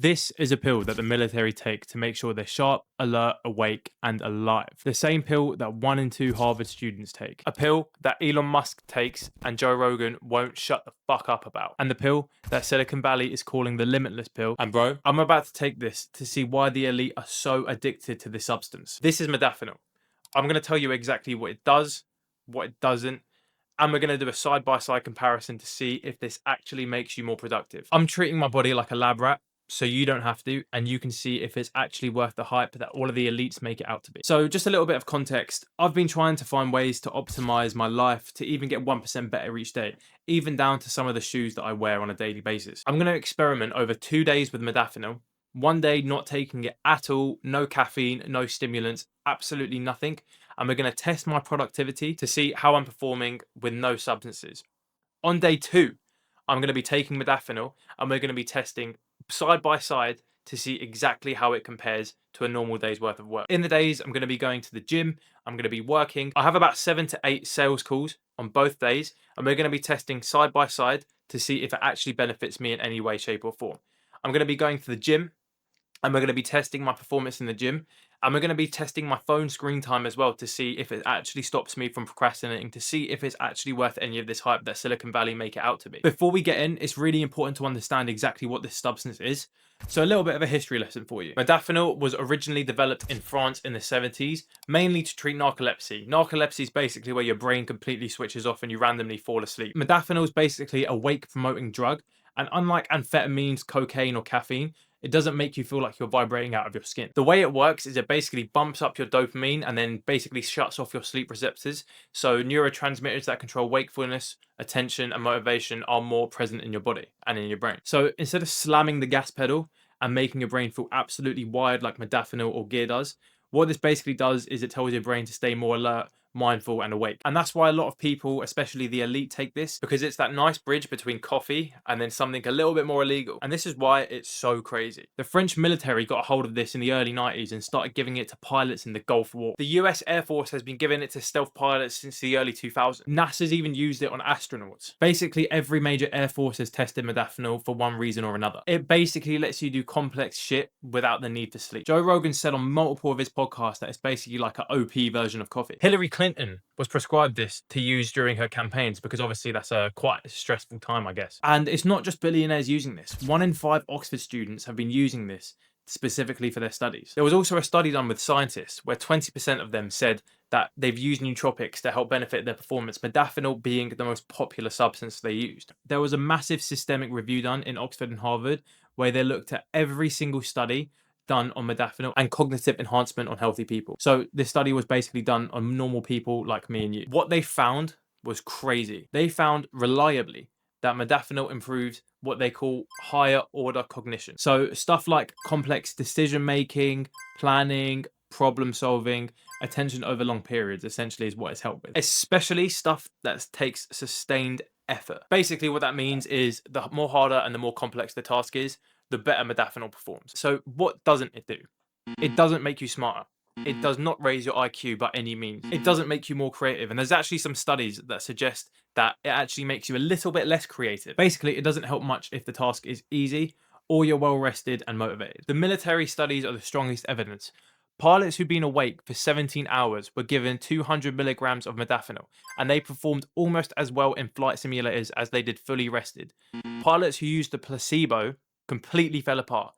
This is a pill that the military take to make sure they're sharp, alert, awake, and alive. The same pill that 1 in 2 Harvard students take. A pill that Elon Musk takes and Joe Rogan won't shut the fuck up about. And the pill that Silicon Valley is calling the Limitless pill. And bro, I'm about to take this to see why the elite are so addicted to this substance. This is modafinil. I'm going to tell you exactly what it does, what it doesn't, and we're going to do a side-by-side comparison to see if this actually makes you more productive. I'm treating my body like a lab rat, so you don't have to, and you can see if it's actually worth the hype that all of the elites make it out to be. So just a little bit of context. I've been trying to find ways to optimize my life to even get 1% better each day, even down to some of the shoes that I wear on a daily basis. I'm going to experiment over 2 days with modafinil, 1 day not taking it at all, no caffeine, no stimulants, absolutely nothing. And we're going to test my productivity to see how I'm performing with no substances. On day 2, I'm going to be taking modafinil and we're going to be testing side by side to see exactly how it compares to a normal day's worth of work. In the days, I'm going to be going to the gym, I'm going to be working. I have about 7 to 8 sales calls on both days, and we're going to be testing side by side to see if it actually benefits me in any way, shape, or form. I'm going to be going to the gym, and we're going to be testing my performance in the gym, and we're going to be testing my phone screen time as well to see if it actually stops me from procrastinating, to see if it's actually worth any of this hype that Silicon Valley make it out to be. Before we get in, it's really important to understand exactly what this substance is. So a little bit of a history lesson for you. Modafinil was originally developed in France in the 70s, mainly to treat narcolepsy. Narcolepsy is basically where your brain completely switches off and you randomly fall asleep. Modafinil is basically a wake promoting drug, and unlike amphetamines, cocaine, or caffeine, it doesn't make you feel like you're vibrating out of your skin. The way it works is it basically bumps up your dopamine and then basically shuts off your sleep receptors. So neurotransmitters that control wakefulness, attention, and motivation are more present in your body and in your brain. So instead of slamming the gas pedal and making your brain feel absolutely wired like modafinil or gear does, what this basically does is it tells your brain to stay more alert, mindful, and awake. And that's why a lot of people, especially the elite, take this, because it's that nice bridge between coffee and then something a little bit more illegal. And this is why it's so crazy. The French military got a hold of this in the early 90s and started giving it to pilots in the Gulf War. The US Air Force has been giving it to stealth pilots since the early 2000s. NASA's even used it on astronauts. Basically, every major Air Force has tested modafinil for one reason or another. It basically lets you do complex shit without the need to sleep. Joe Rogan said on multiple of his podcasts that it's basically like an OP version of coffee. Hillary Clinton was prescribed this to use during her campaigns because obviously that's a quite stressful time, I guess. And it's not just billionaires using this. 1 in 5 Oxford students have been using this specifically for their studies. There was also a study done with scientists where 20% of them said that they've used nootropics to help benefit their performance, modafinil being the most popular substance they used. There was a massive systemic review done in Oxford and Harvard where they looked at every single study done on modafinil and cognitive enhancement on healthy people. So this study was basically done on normal people like me and you. What they found was crazy. They found reliably that modafinil improved what they call higher order cognition. So stuff like complex decision making, planning, problem solving, attention over long periods essentially is what it's helped with. Especially stuff that takes sustained effort. Basically what that means is the more harder and the more complex the task is, the better modafinil performs. So what doesn't it do? It doesn't make you smarter. It does not raise your IQ by any means. It doesn't make you more creative. And there's actually some studies that suggest that it actually makes you a little bit less creative. Basically, it doesn't help much if the task is easy or you're well rested and motivated. The military studies are the strongest evidence. Pilots who'd been awake for 17 hours were given 200 milligrams of modafinil, and they performed almost as well in flight simulators as they did fully rested. Pilots who used the placebo completely fell apart.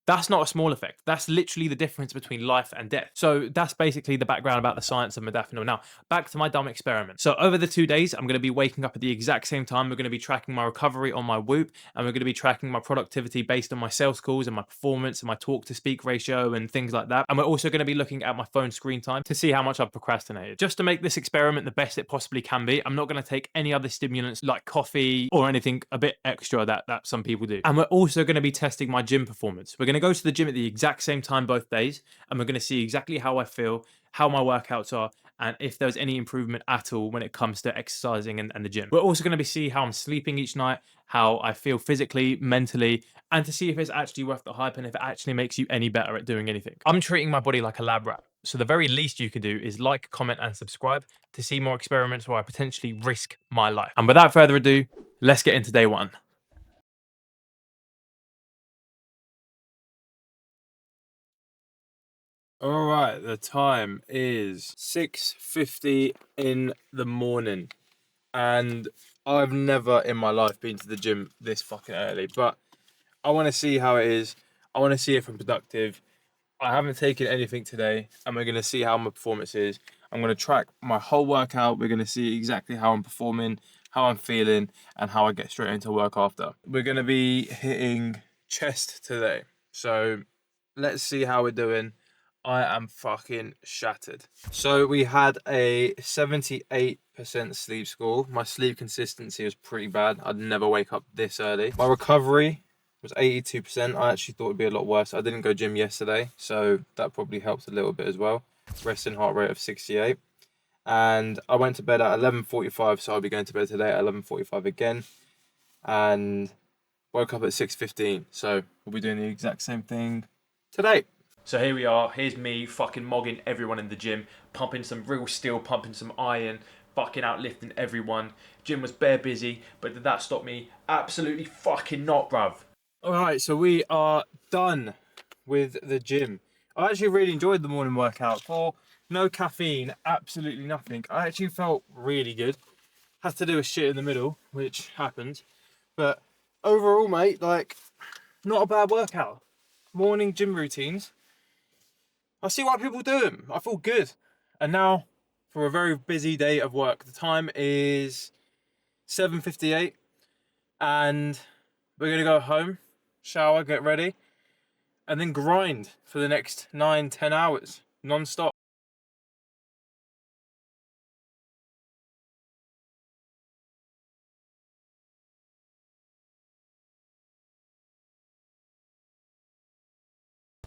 That's not a small effect. That's literally the difference between life and death. So that's basically the background about the science of modafinil. Now, back to my dumb experiment. So over the 2 days, I'm going to be waking up at the exact same time. We're going to be tracking my recovery on my Whoop, and we're going to be tracking my productivity based on my sales calls and my performance and my talk to speak ratio and things like that. And we're also going to be looking at my phone screen time to see how much I've procrastinated. Just to make this experiment the best it possibly can be, I'm not going to take any other stimulants like coffee or anything a bit extra that some people do. And we're also going to be testing my gym performance. We're going to go to the gym at the exact same time both days, and we're going to see exactly how I feel, how my workouts are, and if there's any improvement at all when it comes to exercising and the gym. We're also going to be see how I'm sleeping each night, how I feel physically, mentally, and to see if it's actually worth the hype and if it actually makes you any better at doing anything. I'm treating my body like a lab rat, so the very least you could do is like, comment, and subscribe to see more experiments where I potentially risk my life. And without further ado, let's get into day 1. All right, the time is 6:50 in the morning, and I've never in my life been to the gym this fucking early, but I want to see how it is. I want to see if I'm productive. I haven't taken anything today, and we're going to see how my performance is. I'm going to track my whole workout. We're going to see exactly how I'm performing, how I'm feeling, and how I get straight into work after. We're going to be hitting chest today. So let's see how we're doing. I am fucking shattered. So we had a 78% sleep score. My sleep consistency was pretty bad. I'd never wake up this early. My recovery was 82%. I actually thought it'd be a lot worse. I didn't go gym yesterday, so that probably helped a little bit as well. Resting heart rate of 68. And I went to bed at 11:45, so I'll be going to bed today at 11:45 again. And woke up at 6:15, so we'll be doing the exact same thing today. So here we are. Here's me fucking mogging everyone in the gym, pumping some real steel, pumping some iron, fucking outlifting everyone. Gym was bare busy, but did that stop me? Absolutely fucking not, bruv. All right, so we are done with the gym. I actually really enjoyed the morning workout. For no caffeine, absolutely nothing. I actually felt really good. Had to do a shit in the middle, which happened. But overall, mate, like, not a bad workout. Morning gym routines. I see why people do them. I feel good. And now, for a very busy day of work, the time is 7:58, and we're gonna go home, shower, get ready, and then grind for the next 9-10 hours, non-stop.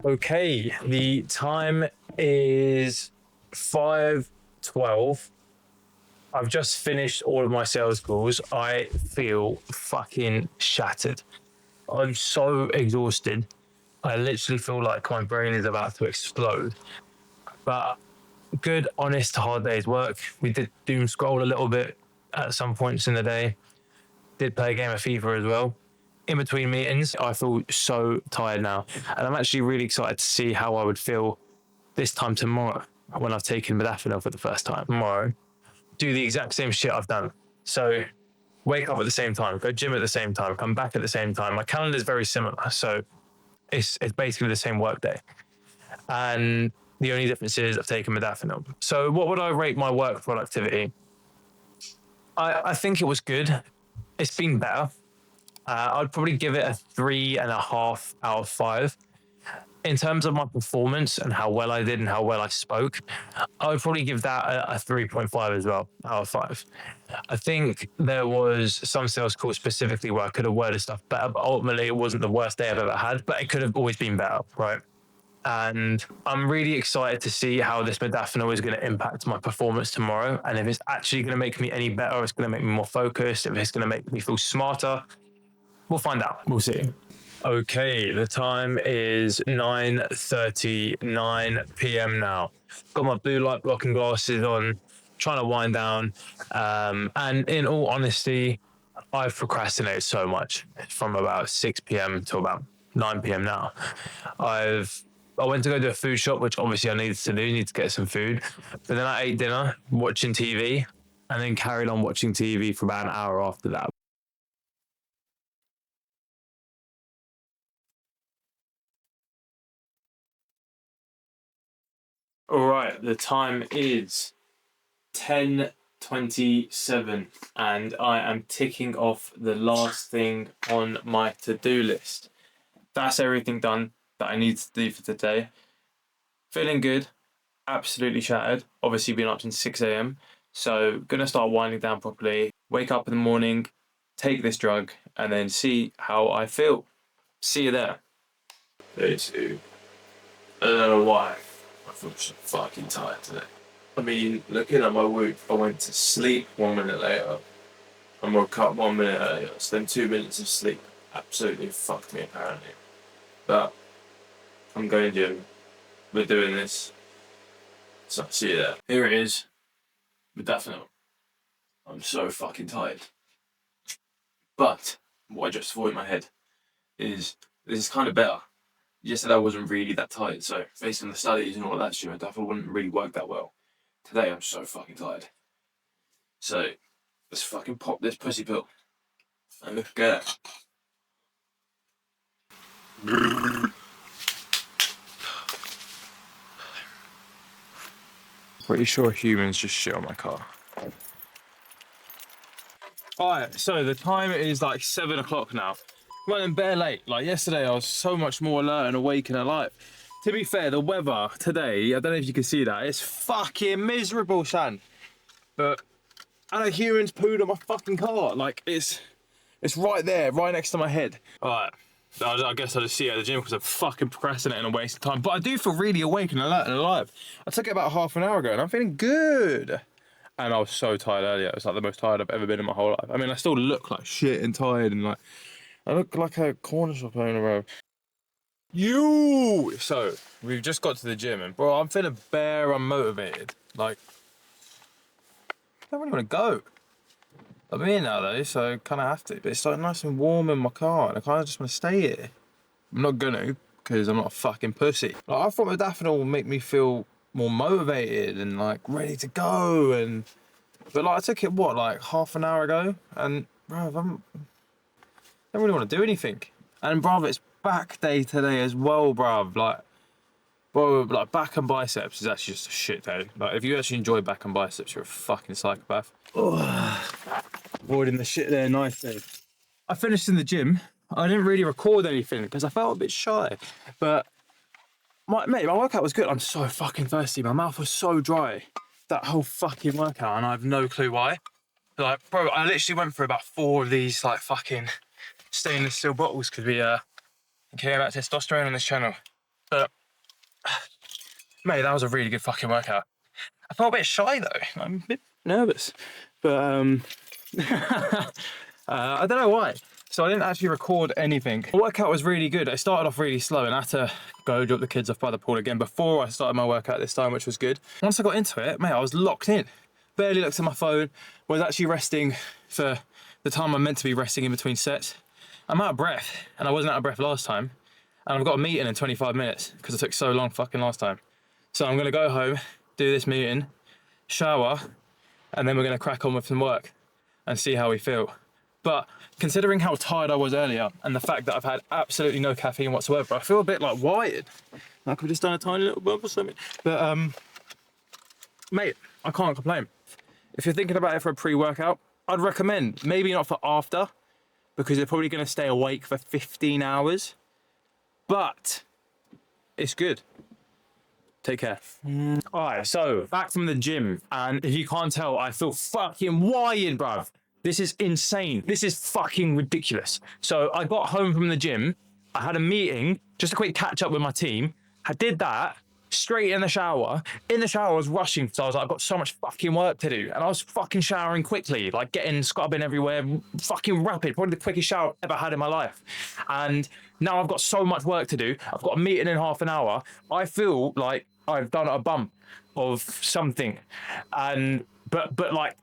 Okay, the time is 5:12. I've just finished all of my sales calls. I feel fucking shattered. I'm so exhausted. I literally feel like my brain is about to explode. But good, honest, hard day's work. We did doom scroll a little bit at some points in the day. Did play a game of FIFA as well. In between meetings, I feel so tired now. And I'm actually really excited to see how I would feel this time tomorrow when I've taken Modafinil for the first time. Tomorrow, do the exact same shit I've done. So wake up at the same time, go gym at the same time, come back at the same time. My calendar is very similar. So it's basically the same work day. And the only difference is I've taken modafinil. So what would I rate my work productivity? I think it was good. It's been better. I'd probably give it a 3.5 out of 5. In terms of my performance and how well I did and how well I spoke, I would probably give that a 3.5 as well out of 5. I think there was some sales calls specifically where I could have worded stuff better, but ultimately it wasn't the worst day I've ever had, but it could have always been better, right? And I'm really excited to see how this modafinil is going to impact my performance tomorrow. And if it's actually going to make me any better, it's going to make me more focused, if it's going to make me feel smarter, we'll find out. We'll see. Okay, the time is 9:39 p.m. now. Got my blue light blocking glasses on, trying to wind down. And in all honesty, I've procrastinated so much from about 6 p.m. to about 9 p.m. now. I went to go do a food shop, which obviously I needed to do, need to get some food. But then I ate dinner, watching TV, and then carried on watching TV for about an hour after that. All right, the time is 10:27, and I am ticking off the last thing on my to-do list. That's everything done that I need to do for today. Feeling good, absolutely shattered. Obviously been up since 6 a.m. So gonna start winding down properly. Wake up in the morning, take this drug, and then see how I feel. See you there. Day two. I don't know why. I feel so fucking tired today. I mean, looking at my Whoop, I went to sleep 1 minute later and woke up 1 minute earlier. So then 2 minutes of sleep absolutely fucked me apparently. But I'm going gym. We're doing this. So I'll see you there. Here it is. Modafinil. I'm so fucking tired. But what I just thought in my head is this is kind of better. Yesterday I wasn't really that tired, so based on the studies and all of that shit, I definitely wouldn't really work that well. Today I'm so fucking tired. So let's fucking pop this pussy pill and look at it. Pretty sure humans just shit on my car. Alright, so the time is like 7 o'clock now. Running bare late. Like yesterday I was so much more alert and awake and alive. To be fair, the weather today, I don't know if you can see that, it's fucking miserable, son. But I know humans pooed on my fucking car. Like it's right there, right next to my head. Alright, I guess I'll just see you at the gym because I'm fucking procrastinating and wasting time. But I do feel really awake and alert and alive. I took it about half an hour ago and I'm feeling good. And I was so tired earlier. It was like the most tired I've ever been in my whole life. I mean, I still look like shit and tired and like, I look like a corner shop owner, bro. So, we've just got to the gym and bro, I'm feeling bare unmotivated. Like, I don't really want to go. I'm here now though, so I kind of have to. But it's like nice and warm in my car and I kind of just want to stay here. I'm not gonna, because I'm not a fucking pussy. Like, I thought Modafinil would make me feel more motivated and like ready to go, and but like I took it like half an hour ago and bro, I don't really want to do anything. And bro, it's back day today as well, bro. Like, bro, like back and biceps is actually just a shit day. Like if you actually enjoy back and biceps, you're a fucking psychopath. Avoiding the shit there, nice day. I finished in the gym. I didn't really record anything because I felt a bit shy, but my workout was good. I'm so fucking thirsty. My mouth was so dry that whole fucking workout, and I have no clue why. Like, bro, I literally went for about 4 of these like fucking stainless steel bottles because we care about testosterone on this channel. But mate, that was a really good fucking workout. I felt a bit shy though. I'm a bit nervous, but I don't know why. So I didn't actually record anything. The workout was really good. I started off really slow and I had to go drop the kids off by the pool again before I started my workout this time, which was good. Once I got into it, mate, I was locked in. Barely looked at my phone. Was actually resting for the time I'm meant to be resting in between sets. I'm out of breath, and I wasn't out of breath last time. And I've got a meeting in 25 minutes because I took so long fucking last time. So I'm gonna go home, do this meeting, shower, and then we're gonna crack on with some work and see how we feel. But considering how tired I was earlier and the fact that I've had absolutely no caffeine whatsoever, I feel a bit like wired. Like I've just done a tiny little bump or something. But mate, I can't complain. If you're thinking about it for a pre-workout, I'd recommend, maybe not for after, because you're probably gonna stay awake for 15 hours, but it's good. Take care. All right, so back from the gym, and if you can't tell, I feel fucking wired, bruv. This is insane. This is fucking ridiculous. So I got home from the gym. I had a meeting, just a quick catch up with my team. I did that straight in the shower. In the shower, I was rushing because I was like, I've got so much fucking work to do. And I was fucking showering quickly, like scrubbing everywhere, fucking rapid, probably the quickest shower I've ever had in my life. And now I've got so much work to do. I've got a meeting in half an hour. I feel like I've done a bump of something. And, but like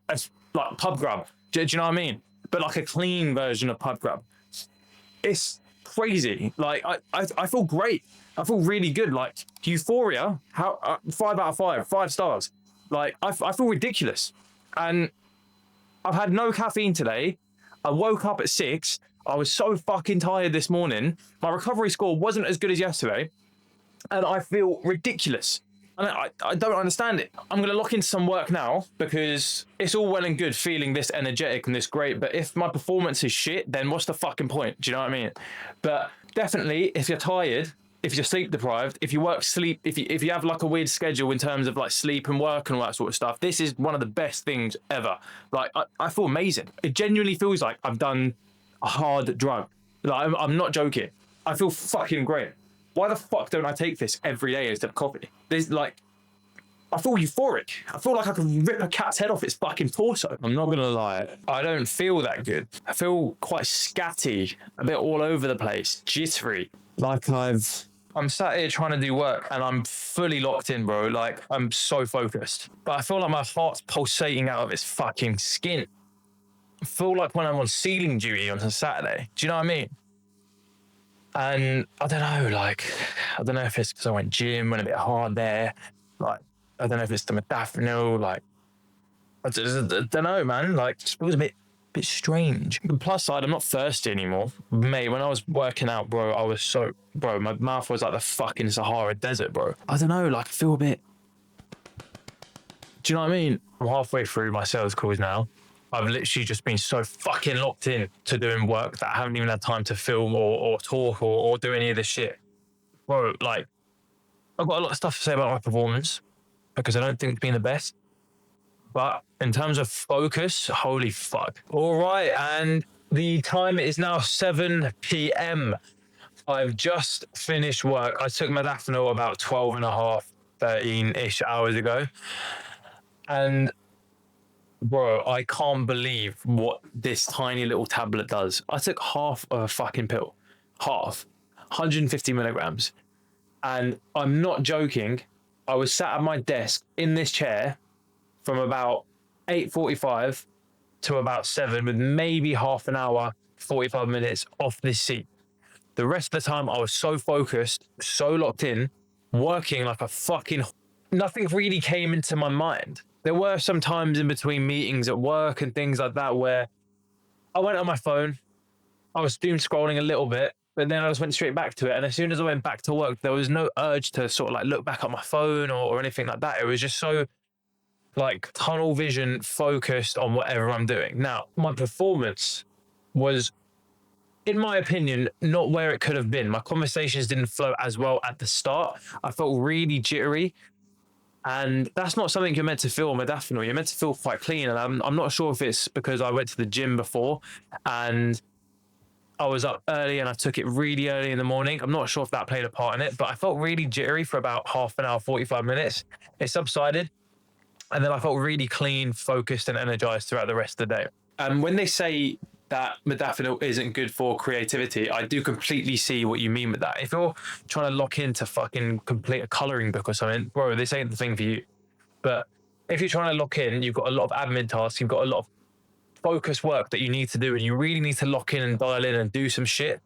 pub grub. Do you know what I mean? But like a clean version of pub grub. It's crazy. Like I feel great. I feel really good. Like euphoria. How 5 out of 5, 5 stars. Like I feel ridiculous. And I've had no caffeine today. I woke up at 6. I was so fucking tired this morning. My recovery score wasn't as good as yesterday, and I feel ridiculous. And I don't understand it. I'm going to lock into some work now because it's all well and good feeling this energetic and this great, but if my performance is shit, then what's the fucking point? Do you know what I mean? But definitely, if you're tired, if you're sleep deprived, if you work sleep, if you have like a weird schedule in terms of like sleep and work and all that sort of stuff, this is one of the best things ever. Like I feel amazing. It genuinely feels like I've done a hard drug. Like I'm not joking. I feel fucking great. Why the fuck don't I take this every day instead of coffee? There's like, I feel euphoric. I feel like I could rip a cat's head off its fucking torso. I'm not gonna lie, I don't feel that good. I feel quite scatty, a bit all over the place, jittery. Like I'm sat here trying to do work and I'm fully locked in, bro. Like I'm so focused. But I feel like my heart's pulsating out of its fucking skin. I feel like when I'm on ceiling duty on a Saturday. Do you know what I mean? And I don't know, like, I don't know if it's because I went gym, went a bit hard there. Like, I don't know if it's the modafinil, like, I don't know, man. Like, it feels a bit strange. The plus side, I'm not thirsty anymore. Mate, when I was working out, bro, I was so, bro, my mouth was like the fucking Sahara Desert, bro. I don't know, like, I feel a bit, do you know what I mean? I'm halfway through my sales calls now. I've literally just been so fucking locked in to doing work that I haven't even had time to film or talk or do any of this shit. Bro, like, I've got a lot of stuff to say about my performance because I don't think it's been the best. But in terms of focus, holy fuck. All right, and the time is now 7 p.m. I've just finished work. I took modafinil about 12 and a half, 13-ish hours ago. And bro, I can't believe what this tiny little tablet does. I took half of a fucking pill. Half. 150 milligrams. And I'm not joking. I was sat at my desk in this chair from about 8:45 to about 7 with maybe half an hour, 45 minutes off this seat. The rest of the time I was so focused, so locked in, working like a fucking... Nothing really came into my mind. There were some times in between meetings at work and things like that where I went on my phone, I was doom scrolling a little bit, but then I just went straight back to it. And as soon as I went back to work, there was no urge to sort of like look back at my phone or anything like that. It was just so like tunnel vision focused on whatever I'm doing. Now, my performance was, in my opinion, not where it could have been. My conversations didn't flow as well at the start. I felt really jittery. And that's not something you're meant to feel on modafinil. You're meant to feel quite clean. And I'm not sure if it's because I went to the gym before and I was up early and I took it really early in the morning. I'm not sure if that played a part in it, but I felt really jittery for about half an hour, 45 minutes. It subsided. And then I felt really clean, focused, and energized throughout the rest of the day. And when they say that modafinil isn't good for creativity, I do completely see what you mean with that. If you're trying to lock into fucking complete a coloring book or something, bro, this ain't the thing for you. But if you're trying to lock in, you've got a lot of admin tasks, you've got a lot of focus work that you need to do, and you really need to lock in and dial in and do some shit.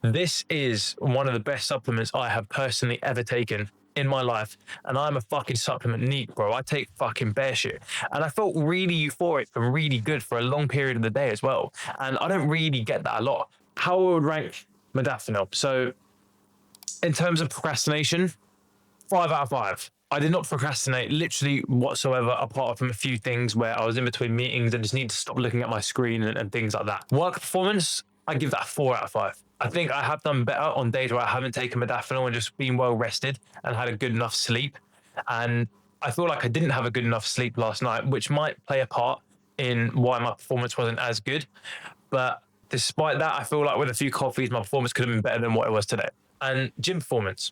This is one of the best supplements I have personally ever taken in my life. And I'm a fucking supplement neat, bro. I take fucking bear shit. And I felt really euphoric and really good for a long period of the day as well. And I don't really get that a lot. How I would rank modafinil. So in terms of procrastination, 5 out of 5. I did not procrastinate literally whatsoever, apart from a few things where I was in between meetings and just need to stop looking at my screen and things like that. Work performance, I give that a 4 out of 5. I think I have done better on days where I haven't taken modafinil and just been well rested and had a good enough sleep. And I feel like I didn't have a good enough sleep last night, which might play a part in why my performance wasn't as good. But despite that, I feel like with a few coffees, my performance could have been better than what it was today. And gym performance,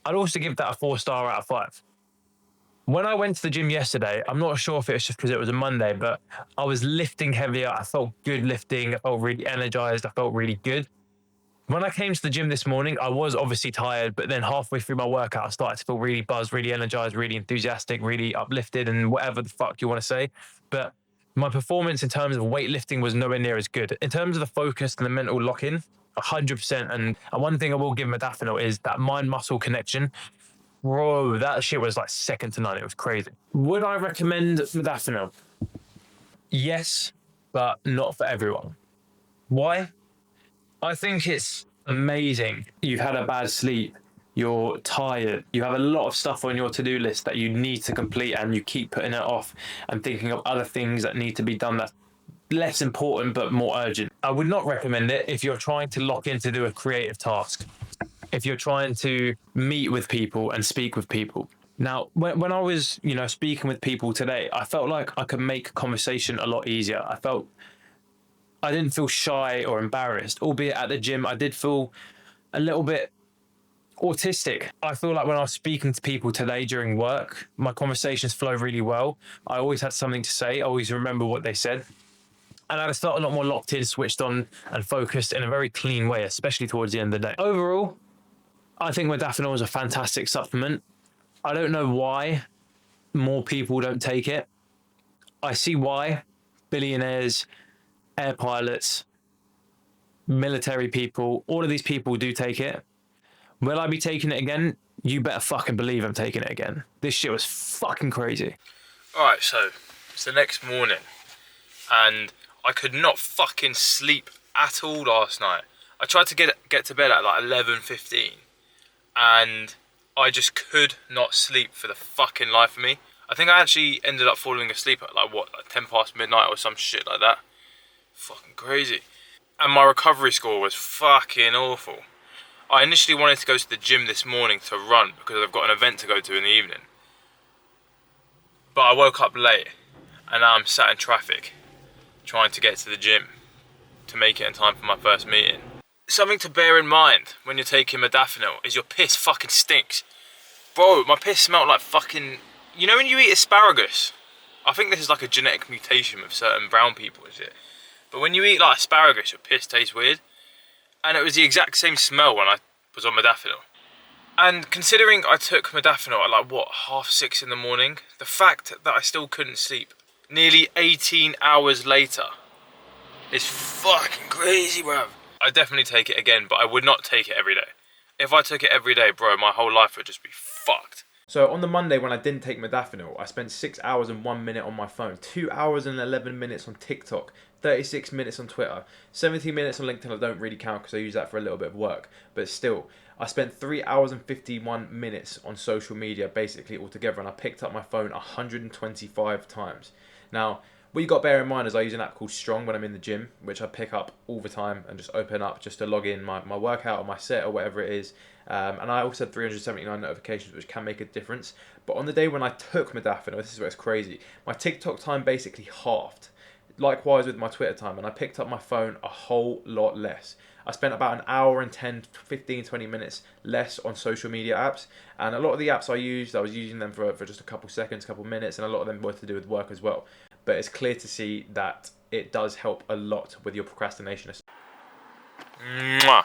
I'd also give that a 4-star out of 5. When I went to the gym yesterday, I'm not sure if it was just because it was a Monday, but I was lifting heavier. I felt good lifting. I felt really energized. I felt really good. When I came to the gym this morning, I was obviously tired, but then halfway through my workout, I started to feel really buzzed, really energized, really enthusiastic, really uplifted, and whatever the fuck you want to say. But my performance in terms of weightlifting was nowhere near as good. In terms of the focus and the mental lock-in, 100%. And one thing I will give modafinil is that mind-muscle connection. Bro, that shit was like second to none. It was crazy. Would I recommend modafinil? Yes, but not for everyone. Why? I think it's amazing. You've had a bad sleep. You're tired. You have a lot of stuff on your to-do list that you need to complete, and you keep putting it off and thinking of other things that need to be done that's less important but more urgent. I would not recommend it if you're trying to lock in to do a creative task. If you're trying to meet with people and speak with people. Now, when I was, speaking with people today, I felt like I could make conversation a lot easier. I didn't feel shy or embarrassed, albeit at the gym, I did feel a little bit autistic. I feel like when I was speaking to people today during work, my conversations flow really well. I always had something to say. I always remember what they said. And I just felt a lot more locked in, switched on and focused in a very clean way, especially towards the end of the day. Overall, I think modafinil is a fantastic supplement. I don't know why more people don't take it. I see why. Billionaires, air pilots, military people, all of these people do take it. Will I be taking it again? You better fucking believe I'm taking it again. This shit was fucking crazy. Alright, so it's the next morning and I could not fucking sleep at all last night. I tried to get to bed at like 11:15 and I just could not sleep for the fucking life of me. I think I actually ended up falling asleep at like 10 past midnight or some shit like that. Fucking crazy. And my recovery score was fucking awful. I initially wanted to go to the gym this morning to run because I've got an event to go to in the evening. But I woke up late and now I'm sat in traffic trying to get to the gym to make it in time for my first meeting. Something to bear in mind when you're taking modafinil is your piss fucking stinks. Bro, my piss smelled like fucking... You know when you eat asparagus? I think this is like a genetic mutation with certain brown people and shit. But when you eat like asparagus, your piss tastes weird. And it was the exact same smell when I was on modafinil. And considering I took modafinil at like what, 6:30 in the morning, the fact that I still couldn't sleep nearly 18 hours later is fucking crazy, bruv. I'd definitely take it again, but I would not take it every day. If I took it every day, bro, my whole life would just be fucked. So on the Monday when I didn't take modafinil, I spent 6 hours and 1 minute on my phone, 2 hours and 11 minutes on TikTok, 36 minutes on Twitter, 17 minutes on LinkedIn. I don't really count because I use that for a little bit of work, but still, I spent 3 hours and 51 minutes on social media basically altogether, and I picked up my phone 125 times. Now, what you got to bear in mind is I use an app called Strong when I'm in the gym, which I pick up all the time and just open up just to log in my workout or my set or whatever it is. And I also had 379 notifications, which can make a difference. But on the day when I took modafinil, this is where it's crazy, my TikTok time basically halved. Likewise with my Twitter time, and I picked up my phone a whole lot less. I spent about an hour and 10, 15, 20 minutes less on social media apps. And a lot of the apps I used, I was using them for just a couple seconds, couple minutes, and a lot of them were to do with work as well. But it's clear to see that it does help a lot with your procrastination. Mwah.